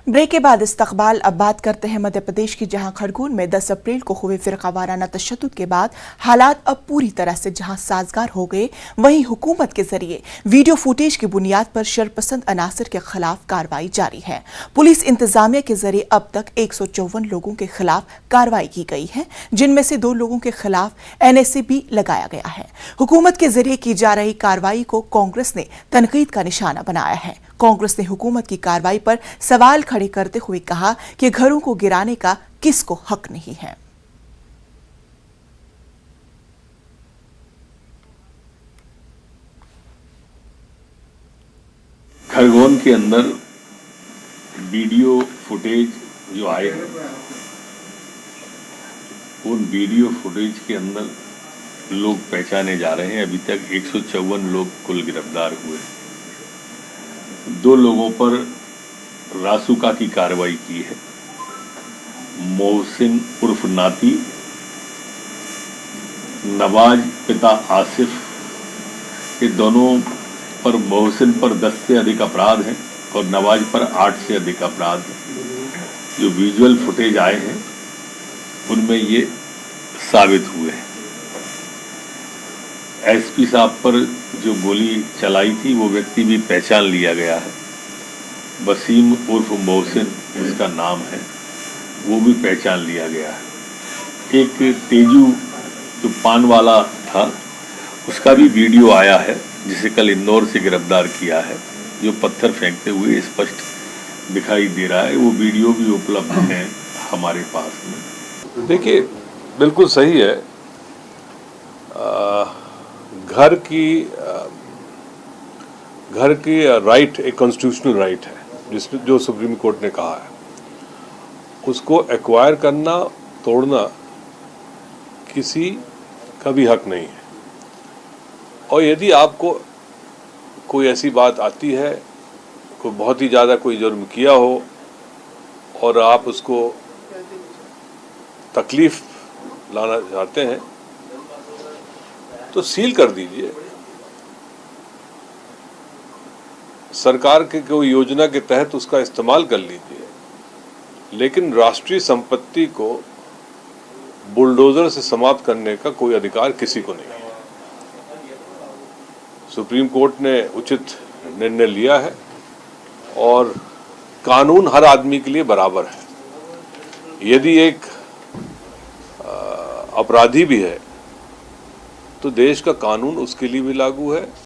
Break के बाद इस्तकबाल अब बात करते हैं मध्य प्रदेश की, जहां खरगोन में 10 अप्रैल को हुए फिरकावाराना तशद्दुद के बाद हालात अब पूरी तरह से जहां साजगार हो गए, वहीं हुकूमत के जरिए वीडियो फुटेज की बुनियाद पर शरपसंद अनासर के खिलाफ कार्रवाई जारी है। पुलिस इंतजामिया के जरिए अब तक 154 लोगों के खिलाफ कार्रवाई की गई है, जिनमें से 2 लोगों के खिलाफ NSA भी लगाया गया है। हुकूमत के जरिए की जा रही कार्रवाई को कांग्रेस ने तनकीद का निशाना बनाया है। कांग्रेस ने हुकूमत की कार्रवाई पर सवाल खड़े करते हुए कहा कि घरों को गिराने का किसको हक नहीं है। खरगोन के अंदर वीडियो फुटेज जो आए हैं, उन वीडियो फुटेज के अंदर लोग पहचाने जा रहे हैं। अभी तक 154 लोग कुल गिरफ्तार हुए। 2 लोगों पर रासुका की कार्रवाई की है। मोहसिन उर्फ नाती, नवाज पिता आसिफ, ये दोनों पर, मोहसिन पर 10 से अधिक अपराध हैं और नवाज पर 8 से अधिक अपराध हैं। जो विजुअल फुटेज आए हैं उनमें ये साबित हुए हैं। SP साहब पर जो गोली चलाई थी वो व्यक्ति भी पहचान लिया गया है। वसीम उर्फ मोहसिन उसका नाम है, वो भी पहचान लिया गया है। एक तेजू जो पान वाला था, उसका भी वीडियो आया है, जिसे कल इंदौर से गिरफ्तार किया है, जो पत्थर फेंकते हुए स्पष्ट दिखाई दे रहा है। वो वीडियो भी उपलब्ध है हमारे पास में। देखिए, बिल्कुल सही है। घर की राइट एक कॉन्स्टिट्यूशनल राइट है, जिसमें जो सुप्रीम कोर्ट ने कहा है, उसको एक्वायर करना, तोड़ना किसी का भी हक नहीं है। और यदि आपको कोई ऐसी बात आती है, कोई बहुत ही ज़्यादा कोई जुर्म किया हो और आप उसको तकलीफ लाना चाहते हैं, तो सील कर दीजिए। सरकार के कोई योजना के तहत उसका इस्तेमाल कर लीजिए, लेकिन राष्ट्रीय संपत्ति को बुलडोजर से समाप्त करने का कोई अधिकार किसी को नहीं है। सुप्रीम कोर्ट ने उचित निर्णय लिया है और कानून हर आदमी के लिए बराबर है। यदि एक अपराधी भी है तो देश का कानून उसके लिए भी लागू है।